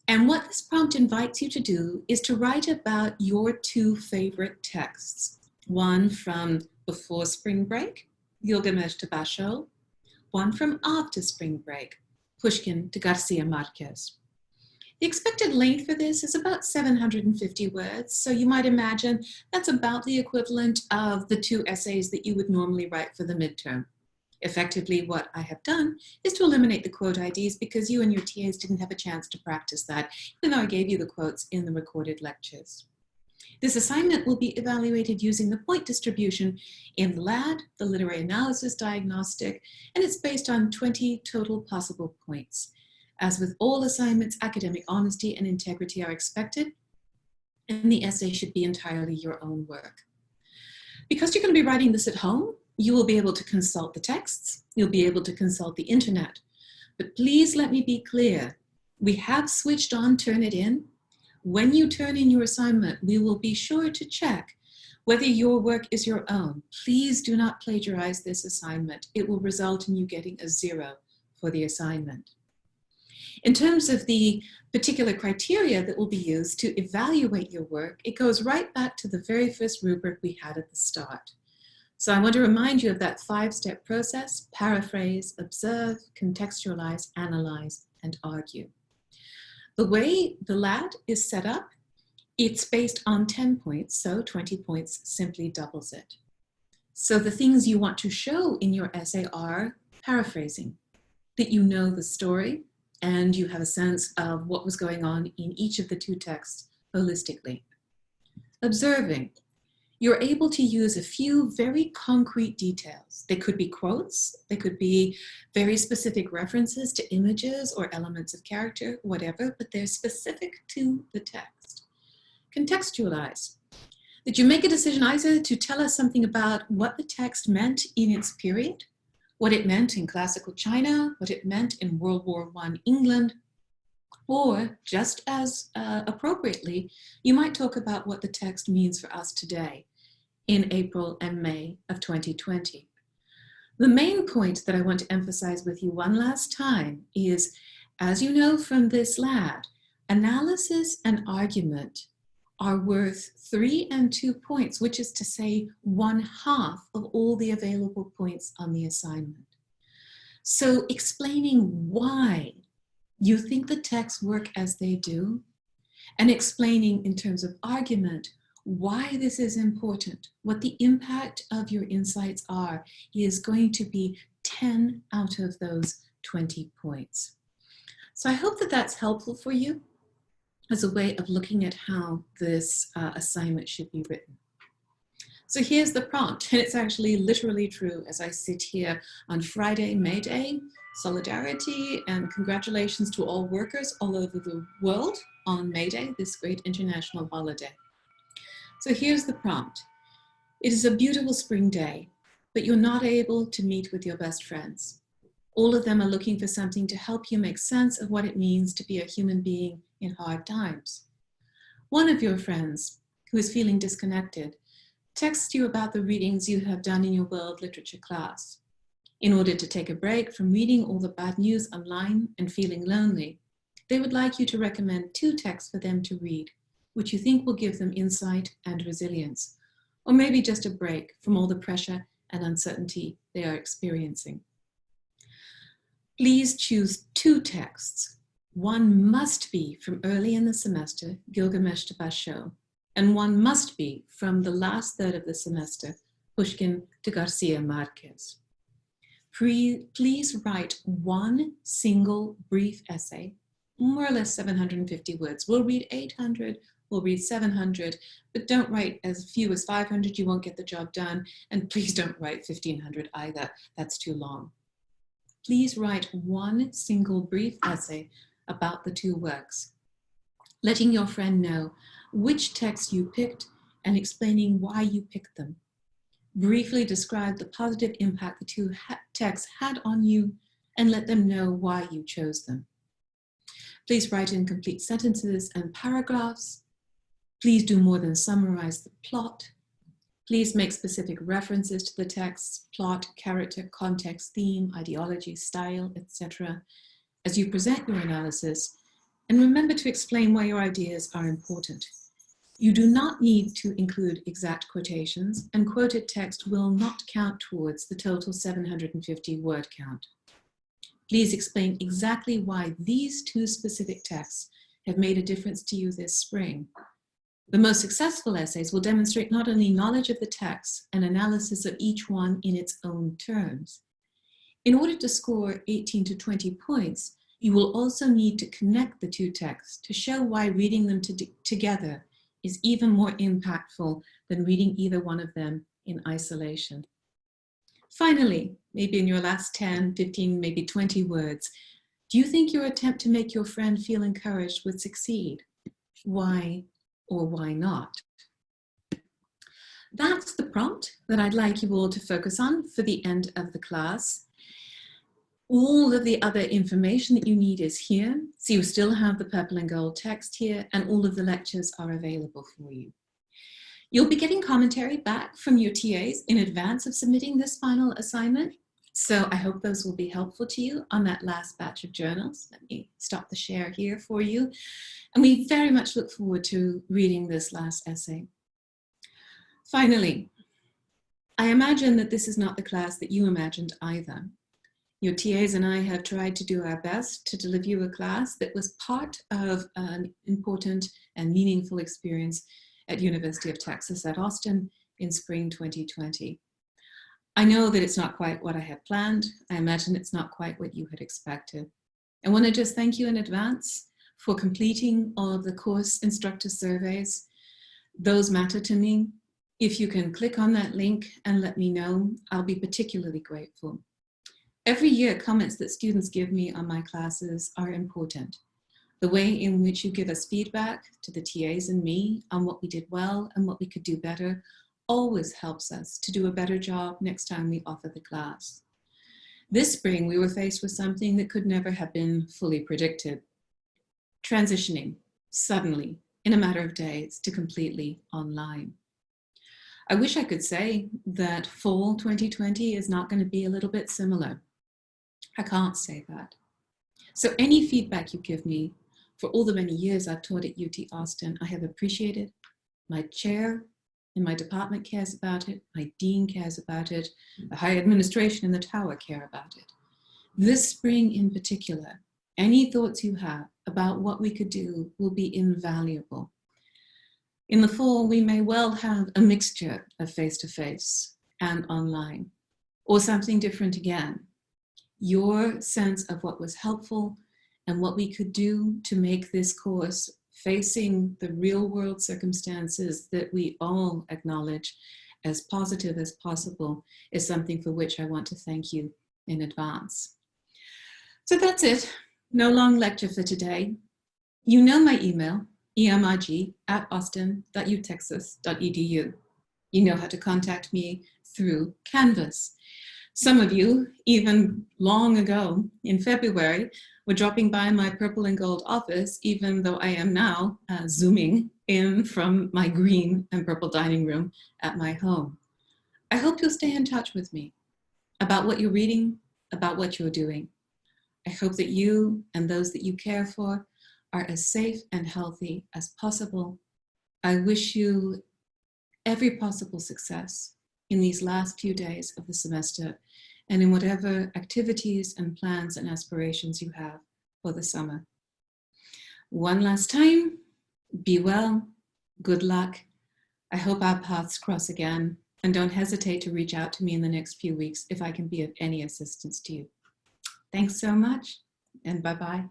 And what this prompt invites you to do is to write about your two favorite texts. One from before spring break, Gilgamesh to Basho. One from after spring break, Pushkin to Garcia Marquez. The expected length for this is about 750 words, so you might imagine that's about the equivalent of the 2 essays that you would normally write for the midterm. Effectively, what I have done is to eliminate the quote IDs because you and your TAs didn't have a chance to practice that, even though I gave you the quotes in the recorded lectures. This assignment will be evaluated using the point distribution in the LAD, the Literary Analysis Diagnostic, and it's based on 20 total possible points. As with all assignments, academic honesty and integrity are expected, and the essay should be entirely your own work. Because you're going to be writing this at home, you will be able to consult the texts, you'll be able to consult the internet. But please let me be clear, we have switched on Turnitin. When you turn in your assignment, we will be sure to check whether your work is your own. Please do not plagiarize this assignment. It will result in you getting a 0 for the assignment. In terms of the particular criteria that will be used to evaluate your work, it goes right back to the very first rubric we had at the start. So I want to remind you of that 5-step process: paraphrase, observe, contextualize, analyze, and argue. The way the LAD is set up, it's based on 10 points, so 20 points simply doubles it. So the things you want to show in your essay are paraphrasing, that you know the story and you have a sense of what was going on in each of the 2 texts holistically. Observing, you're able to use a few very concrete details. They could be quotes, they could be very specific references to images or elements of character, whatever, but they're specific to the text. Contextualize, that you make a decision either to tell us something about what the text meant in its period, what it meant in classical China, what it meant in World War I England, or just as appropriately, you might talk about what the text means for us today in April and May of 2020. The main point that I want to emphasize with you one last time is, as you know from this LAD, analysis and argument are worth 3 and 2 points, which is to say 1/2 of all the available points on the assignment. So explaining why you think the texts work as they do, and explaining in terms of argument why this is important, what the impact of your insights are, is going to be 10 out of those 20 points. So I hope that that's helpful for you as a way of looking at how this assignment should be written. So here's the prompt, and it's actually literally true as I sit here on Friday, May Day. Solidarity and congratulations to all workers all over the world on May Day, this great international holiday. So here's the prompt. It is a beautiful spring day, but you're not able to meet with your best friends. All of them are looking for something to help you make sense of what it means to be a human being in hard times. One of your friends, who is feeling disconnected, texts you about the readings you have done in your world literature class. In order to take a break from reading all the bad news online and feeling lonely, they would like you to recommend 2 texts for them to read, which you think will give them insight and resilience, or maybe just a break from all the pressure and uncertainty they are experiencing. Please choose 2 texts. One must be from early in the semester, Gilgamesh to Basho, and one must be from the last third of the semester, Pushkin to Garcia Marquez. Please write 1 single brief essay, more or less 750 words. We'll read 800, we'll read 700, but don't write as few as 500, you won't get the job done, and please don't write 1500 either, that's too long. Please write 1 single brief essay about the 2 works, letting your friend know which text you picked and explaining why you picked them. Briefly describe the positive impact the 2 texts had on you and let them know why you chose them. Please write in complete sentences and paragraphs. Please do more than summarize the plot. Please make specific references to the text, plot, character, context, theme, ideology, style, etc. as you present your analysis, And remember to explain why your ideas are important. You do not need to include exact quotations, and quoted text will not count towards the total 750 word count. Please explain exactly why these two specific texts have made a difference to you this spring. The most successful essays will demonstrate not only knowledge of the text and analysis of each one in its own terms. In order to score 18 to 20 points, you will also need to connect the two texts to show why reading them together is even more impactful than reading either one of them in isolation. Finally, maybe in your last 10, 15, maybe 20 words, do you think your attempt to make your friend feel encouraged would succeed? Why or why not? That's the prompt that I'd like you all to focus on for the end of the class. All of the other information that you need is here. So you still have the purple and gold text here, and all of the lectures are available for you. You'll be getting commentary back from your TAs in advance of submitting this final assignment. So I hope those will be helpful to you on that last batch of journals. Let me stop the share here for you. And we very much look forward to reading this last essay. Finally, I imagine that this is not the class that you imagined either. Your TAs and I have tried to do our best to deliver you a class that was part of an important and meaningful experience at University of Texas at Austin in spring 2020. I know that it's not quite what I had planned. I imagine it's not quite what you had expected. I want to just thank you in advance for completing all of the course instructor surveys. Those matter to me. If you can click on that link and let me know, I'll be particularly grateful. Every year, comments that students give me on my classes are important. The way in which you give us feedback to the TAs and me on what we did well and what we could do better always helps us to do a better job next time we offer the class. This spring, we were faced with something that could never have been fully predicted. Transitioning suddenly, in a matter of days, to completely online. I wish I could say that fall 2020 is not going to be a little bit similar. I can't say that. So any feedback you give me for all the many years I've taught at UT Austin, I have appreciated. My chair in my department cares about it. My dean cares about it. The higher administration in the tower care about it. This spring in particular, any thoughts you have about what we could do will be invaluable. In the fall, we may well have a mixture of face-to-face and online, or something different again. Your sense of what was helpful and what we could do to make this course facing the real world circumstances that we all acknowledge as positive as possible is something for which I want to thank you in advance. So that's it. No long lecture for today. You know my email, emig@austin.utexas.edu. You know how to contact me through Canvas. Some of you, even long ago in February, were dropping by my purple and gold office, even though I am now Zooming in from my green and purple dining room at my home. I hope you'll stay in touch with me about what you're reading, about what you're doing. I hope that you and those that you care for are as safe and healthy as possible. I wish you every possible success in these last few days of the semester and in whatever activities and plans and aspirations you have for the summer. One last time, be well, good luck. I hope our paths cross again, and don't hesitate to reach out to me in the next few weeks if I can be of any assistance to you. Thanks so much, and bye-bye.